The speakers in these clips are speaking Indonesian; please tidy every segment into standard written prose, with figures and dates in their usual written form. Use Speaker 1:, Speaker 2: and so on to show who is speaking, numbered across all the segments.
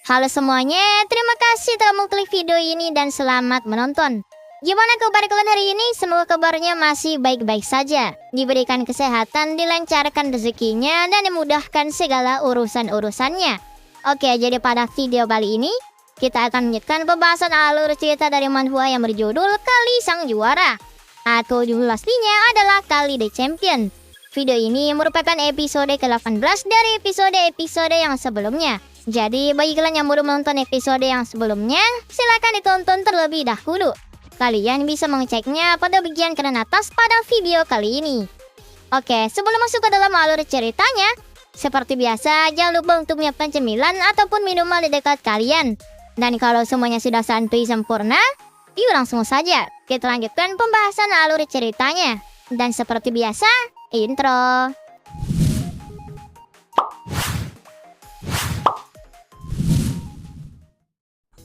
Speaker 1: Halo semuanya, terima kasih telah mengklik video ini dan selamat menonton. Gimana kabar kalian hari ini? Semoga kabarnya masih baik-baik saja. Diberikan kesehatan, dilancarkan rezekinya, dan dimudahkan segala urusan-urusannya. Oke, jadi pada video kali ini, kita akan melanjutkan pembahasan alur cerita dari manhwa yang berjudul Kali Sang Juara. Atau judul aslinya adalah Kali the Champion. Video ini merupakan episode ke-18 dari episode-episode yang sebelumnya. Jadi bagi kalian yang baru menonton episode yang sebelumnya, silakan ditonton terlebih dahulu. Kalian bisa mengeceknya pada bagian kanan atas pada video kali ini. Oke, sebelum masuk ke dalam alur ceritanya, seperti biasa jangan lupa untuk menyiapkan cemilan ataupun minuman di dekat kalian. Dan kalau semuanya sudah santuy sempurna, yuk langsung saja kita lanjutkan pembahasan alur ceritanya. Dan seperti biasa, intro.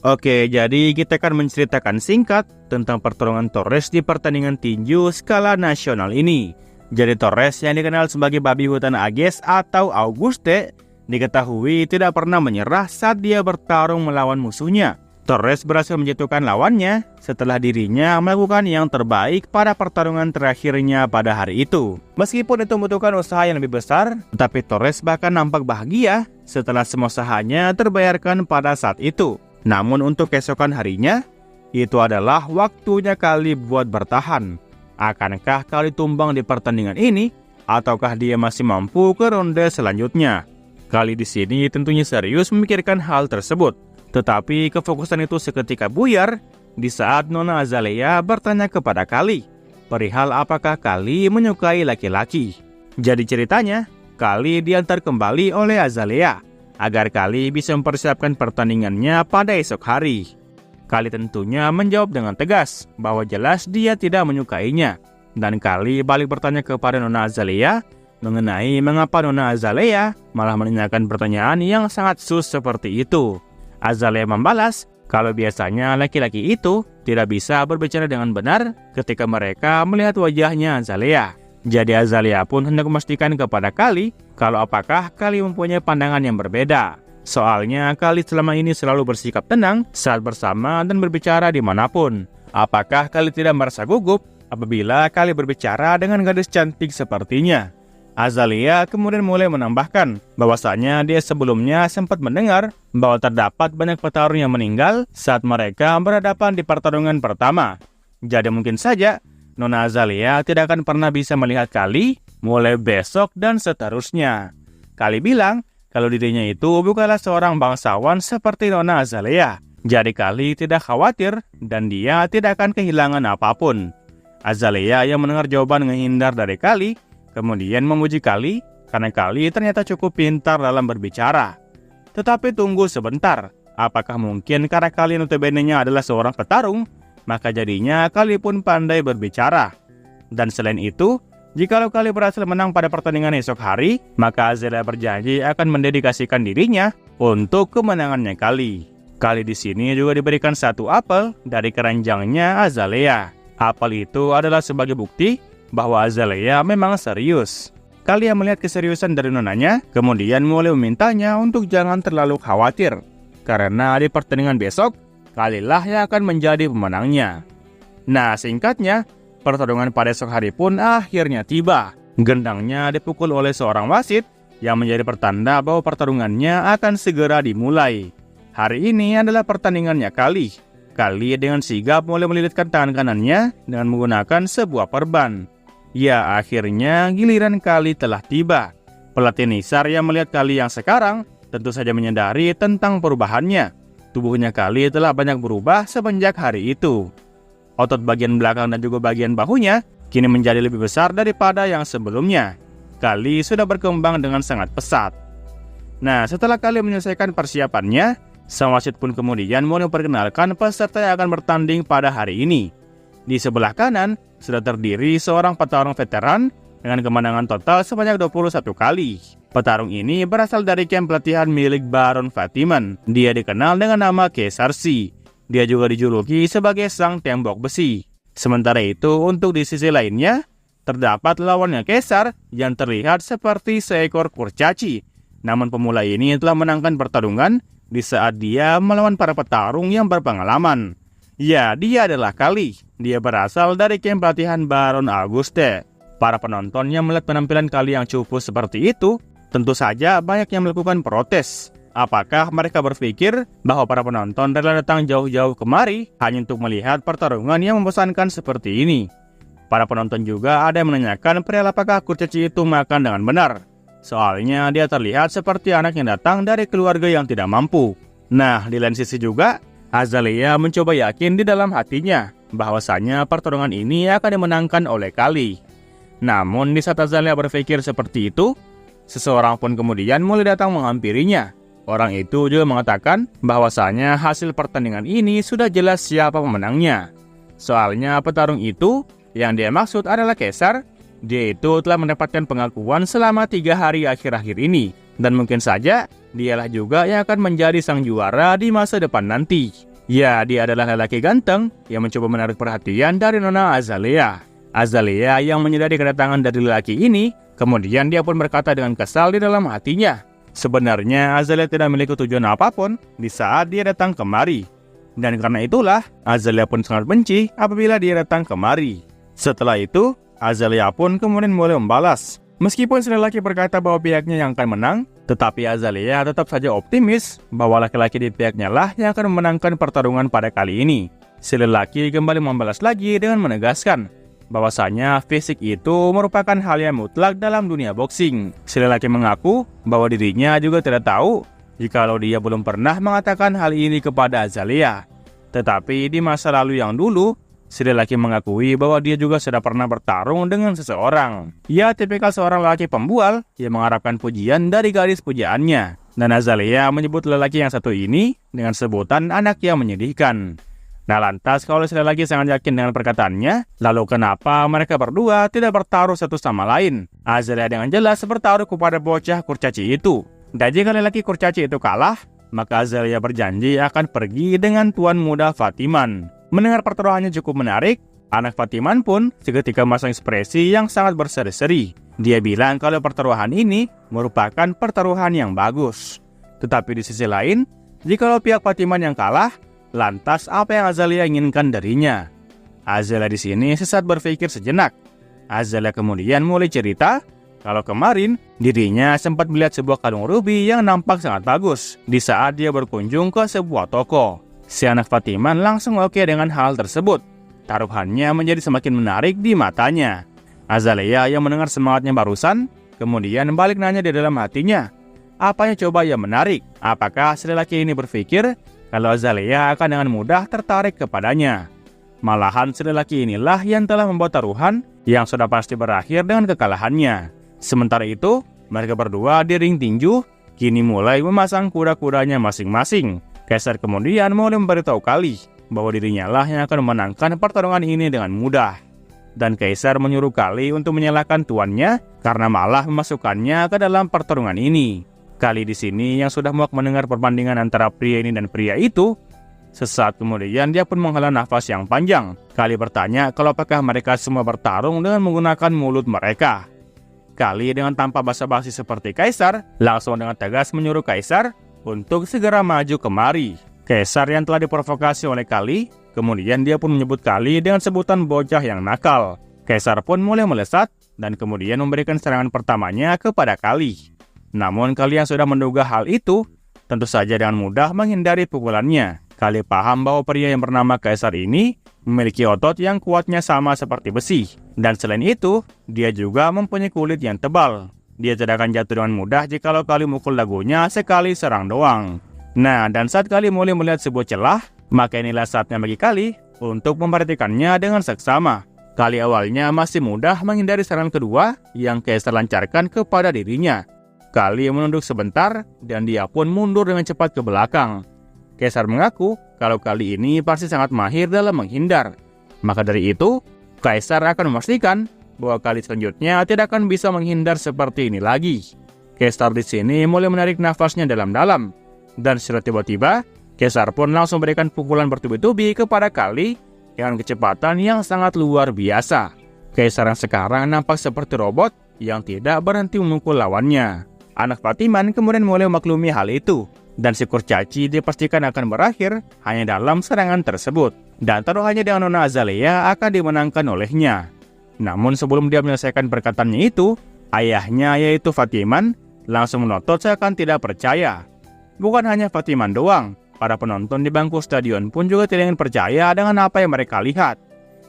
Speaker 2: Oke, jadi kita akan menceritakan singkat tentang pertarungan Torres di pertandingan tinju skala nasional ini. Jadi Torres yang dikenal sebagai babi hutan Ages atau Auguste diketahui tidak pernah menyerah saat dia bertarung melawan musuhnya. Torres berhasil menjatuhkan lawannya setelah dirinya melakukan yang terbaik pada pertarungan terakhirnya pada hari itu. Meskipun itu membutuhkan usaha yang lebih besar, tetapi Torres bahkan nampak bahagia setelah semua usahanya terbayarkan pada saat itu. Namun untuk keesokan harinya, itu adalah waktunya Kali buat bertahan. Akankah Kali tumbang di pertandingan ini, ataukah dia masih mampu ke ronde selanjutnya? Kali di sini tentunya serius memikirkan hal tersebut. Tetapi kefokusan itu seketika buyar di saat Nona Azalea bertanya kepada Kali perihal apakah Kali menyukai laki-laki. Jadi ceritanya, Kali diantar kembali oleh Azalea agar Kali bisa mempersiapkan pertandingannya pada esok hari. Kali tentunya menjawab dengan tegas bahwa jelas dia tidak menyukainya. Dan Kali balik bertanya kepada Nona Azalea mengenai mengapa Nona Azalea malah menanyakan pertanyaan yang sangat sus seperti itu. Azalea membalas kalau biasanya laki-laki itu tidak bisa berbicara dengan benar ketika mereka melihat wajahnya Azalea. Jadi Azalea pun hendak memastikan kepada Kali kalau apakah Kali mempunyai pandangan yang berbeda. Soalnya Kali selama ini selalu bersikap tenang saat bersama dan berbicara dimanapun. Apakah Kali tidak merasa gugup apabila Kali berbicara dengan gadis cantik sepertinya? Azalea kemudian mulai menambahkan bahwasanya dia sebelumnya sempat mendengar bahwa terdapat banyak petarung yang meninggal saat mereka berhadapan di pertarungan pertama. Jadi mungkin saja Nona Azalea tidak akan pernah bisa melihat Kali mulai besok dan seterusnya. Kali bilang kalau dirinya itu bukanlah seorang bangsawan seperti Nona Azalea. Jadi Kali tidak khawatir dan dia tidak akan kehilangan apapun. Azalea yang mendengar jawaban menghindar dari Kali, kemudian memuji Kali karena Kali ternyata cukup pintar dalam berbicara. Tetapi tunggu sebentar, apakah mungkin karena Kali notabene-nya adalah seorang petarung, maka jadinya Kali pun pandai berbicara. Dan selain itu, jikalau Kali berhasil menang pada pertandingan esok hari, maka Azalea berjanji akan mendedikasikan dirinya untuk kemenangannya Kali. Kali di sini juga diberikan satu apel dari keranjangnya Azalea. Apel itu adalah sebagai bukti bahwa Azalea memang serius. Kali yang melihat keseriusan dari nonanya, kemudian mulai memintanya untuk jangan terlalu khawatir, karena di pertandingan besok, Kalilah yang akan menjadi pemenangnya. Nah, singkatnya, pertarungan pada esok hari pun akhirnya tiba. Gendangnya dipukul oleh seorang wasit yang menjadi pertanda bahwa pertarungannya akan segera dimulai. Hari ini adalah pertandingannya Kali. Kali dengan sigap mulai melilitkan tangan kanannya dengan menggunakan sebuah perban. Ya, akhirnya giliran Kali telah tiba. Pelatih Nisar yang melihat Kali yang sekarang tentu saja menyadari tentang perubahannya. Tubuhnya Kali telah banyak berubah semenjak hari itu. Otot bagian belakang dan juga bagian bahunya kini menjadi lebih besar daripada yang sebelumnya. Kali sudah berkembang dengan sangat pesat. Nah, setelah Kali menyelesaikan persiapannya, sang wasit pun kemudian mulai memperkenalkan peserta yang akan bertanding pada hari ini. Di sebelah kanan sudah terdiri seorang petarung veteran dengan kemenangan total sebanyak 21 kali. Petarung ini berasal dari kamp pelatihan milik Baron Fatiman. Dia dikenal dengan nama Kaisar Si. Dia juga dijuluki sebagai Sang Tembok Besi. Sementara itu, untuk di sisi lainnya, terdapat lawannya Kaisar yang terlihat seperti seekor kurcaci. Namun pemula ini telah menangkan pertarungan di saat dia melawan para petarung yang berpengalaman. Ya, dia adalah Kali. Dia berasal dari kamp pelatihan Baron Auguste. Para penonton yang melihat penampilan Kali yang cupu seperti itu, tentu saja banyak yang melakukan protes. Apakah mereka berpikir bahwa para penonton rela datang jauh-jauh kemari hanya untuk melihat pertarungan yang membosankan seperti ini? Para penonton juga ada yang menanyakan perihal apakah kurcaci itu makan dengan benar. Soalnya dia terlihat seperti anak yang datang dari keluarga yang tidak mampu. Nah, di lain sisi juga, Azalea mencoba yakin di dalam hatinya bahwasanya pertarungan ini akan dimenangkan oleh Kali. Namun di saat Azalea berpikir seperti itu, seseorang pun kemudian mulai datang menghampirinya. Orang itu juga mengatakan bahwasanya hasil pertandingan ini sudah jelas siapa pemenangnya. Soalnya petarung itu yang dia maksud adalah Kaisar. Dia itu telah mendapatkan pengakuan selama 3 hari akhir-akhir ini. Dan mungkin saja dialah juga yang akan menjadi sang juara di masa depan nanti. Ya, dia adalah lelaki ganteng yang mencoba menarik perhatian dari Nona Azalea. Azalea yang menyadari kedatangan dari lelaki ini, kemudian dia pun berkata dengan kesal di dalam hatinya. Sebenarnya Azalea tidak memiliki tujuan apapun di saat dia datang kemari. Dan karena itulah, Azalea pun sangat benci apabila dia datang kemari. Setelah itu, Azalea pun kemudian mulai membalas. Meskipun si lelaki berkata bahwa pihaknya yang akan menang, tetapi Azalea tetap saja optimis bahwa laki-laki di pihaknya lah yang akan memenangkan pertarungan pada kali ini. Si lelaki kembali membalas lagi dengan menegaskan bahwasanya fisik itu merupakan hal yang mutlak dalam dunia boxing. Si lelaki mengaku bahwa dirinya juga tidak tahu jikalau dia belum pernah mengatakan hal ini kepada Azalea. Tetapi di masa lalu yang dulu, si lelaki mengakui bahwa dia juga sudah pernah bertarung dengan seseorang. Ia tipikal seorang lelaki pembual yang mengharapkan pujian dari gadis pujaannya. Dan Azalea menyebut lelaki yang satu ini dengan sebutan anak yang menyedihkan. Nah lantas kalau si lelaki sangat yakin dengan perkataannya, lalu kenapa mereka berdua tidak bertaruh satu sama lain? Azalea dengan jelas bertaruh kepada bocah kurcaci itu. Dan jika lelaki kurcaci itu kalah, maka Azalea berjanji akan pergi dengan tuan muda Fatiman. Mendengar pertaruhannya cukup menarik, anak Fatiman pun seketika memasang ekspresi yang sangat berseri-seri. Dia bilang kalau pertaruhan ini merupakan pertaruhan yang bagus. Tetapi di sisi lain, jikalau pihak Fatiman yang kalah, lantas apa yang Azalea inginkan darinya? Azalea di sini sesaat berpikir sejenak. Azalea kemudian mulai cerita kalau kemarin dirinya sempat melihat sebuah kalung rubi yang nampak sangat bagus di saat dia berkunjung ke sebuah toko. Si anak Fatiman langsung oke dengan hal tersebut. Taruhannya menjadi semakin menarik di matanya. Azalea yang mendengar semangatnya barusan, kemudian balik nanya di dalam hatinya. Apanya coba yang menarik? Apakah si lelaki ini berpikir kalau Azalea akan dengan mudah tertarik kepadanya? Malahan si lelaki inilah yang telah membuat taruhan yang sudah pasti berakhir dengan kekalahannya. Sementara itu, mereka berdua di ring tinju kini mulai memasang kuda-kudanya masing-masing. Kaisar kemudian mulai memberitahu Kali bahwa dirinya lah yang akan memenangkan pertarungan ini dengan mudah. Dan Kaisar menyuruh Kali untuk menyalahkan tuannya karena malah memasukkannya ke dalam pertarungan ini. Kali di sini yang sudah muak mendengar perbandingan antara pria ini dan pria itu, sesaat kemudian dia pun menghela nafas yang panjang. Kali bertanya kalau apakah mereka semua bertarung dengan menggunakan mulut mereka. Kali dengan tanpa basa-basi seperti Kaisar, langsung dengan tegas menyuruh Kaisar untuk segera maju kemari. Kaisar yang telah diprovokasi oleh Kali, kemudian dia pun menyebut Kali dengan sebutan bocah yang nakal. Kaisar pun mulai melesat dan kemudian memberikan serangan pertamanya kepada Kali. Namun Kali yang sudah menduga hal itu, tentu saja dengan mudah menghindari pukulannya. Kali paham bahwa pria yang bernama Kaisar ini memiliki otot yang kuatnya sama seperti besi. Dan selain itu, dia juga mempunyai kulit yang tebal. Dia tidak akan jatuh dengan mudah jikalau Kali mukul dagunya sekali serang doang. Nah, dan saat Kali mulai melihat sebuah celah, maka inilah saatnya bagi Kali untuk memperhatikannya dengan seksama. Kali awalnya masih mudah menghindari serangan kedua yang Kaisar lancarkan kepada dirinya. Kali menunduk sebentar dan dia pun mundur dengan cepat ke belakang. Kaisar mengaku kalau Kali ini pasti sangat mahir dalam menghindar. Maka dari itu, Kaisar akan memastikan bahwa Kali selanjutnya tidak akan bisa menghindar seperti ini lagi. Kaisar di sini mulai menarik nafasnya dalam-dalam. Dan secara tiba-tiba, Kaisar pun langsung berikan pukulan bertubi-tubi kepada Kali dengan kecepatan yang sangat luar biasa. Kaisar yang sekarang nampak seperti robot yang tidak berhenti memukul lawannya. Anak Fatiman kemudian mulai memaklumi hal itu. Dan si kurcaci dipastikan akan berakhir hanya dalam serangan tersebut. Dan taruhannya dengan Nona Azalea akan dimenangkan olehnya. Namun sebelum dia menyelesaikan perkataannya itu, ayahnya yaitu Fatiman langsung melotot seakan tidak percaya. Bukan hanya Fatiman doang, para penonton di bangku stadion pun juga tidak ingin percaya dengan apa yang mereka lihat.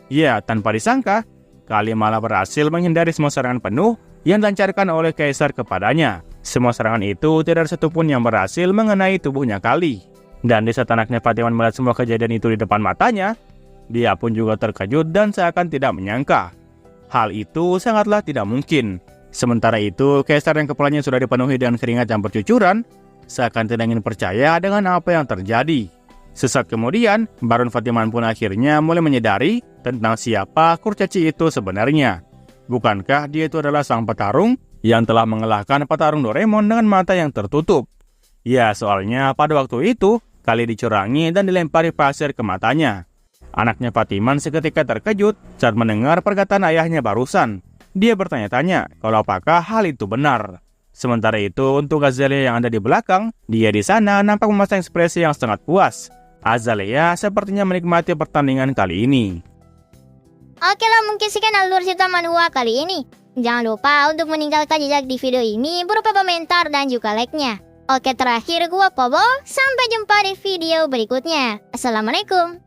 Speaker 2: Ya, tanpa disangka, Kali malah berhasil menghindari semua serangan penuh yang dilancarkan oleh Kaisar kepadanya. Semua serangan itu tidak ada satupun yang berhasil mengenai tubuhnya Kali. Dan di saat anaknya Fatiman melihat semua kejadian itu di depan matanya, dia pun juga terkejut dan seakan tidak menyangka. Hal itu sangatlah tidak mungkin. Sementara itu, Kaisar yang kepalanya sudah dipenuhi dengan keringat yang bercucuran, seakan tidak ingin percaya dengan apa yang terjadi. Sesaat kemudian, Baron Fatiman pun akhirnya mulai menyadari tentang siapa kurcaci itu sebenarnya. Bukankah dia itu adalah sang petarung yang telah mengalahkan petarung Doraemon dengan mata yang tertutup? Ya, soalnya pada waktu itu, Kali dicurangi dan dilempari pasir ke matanya. Anaknya Fatiman seketika terkejut saat mendengar perkataan ayahnya barusan. Dia bertanya-tanya kalau apakah hal itu benar. Sementara itu, untuk Azalea yang ada di belakang, dia di sana nampak memasang ekspresi yang sangat puas. Azalea sepertinya menikmati pertandingan kali ini.
Speaker 1: Oke lah, mungkin sekian alur cerita manhwa kali ini. Jangan lupa untuk meninggalkan jejak di video ini berupa komentar dan juga like-nya. Oke, terakhir gua Pobo, sampai jumpa di video berikutnya. Assalamualaikum.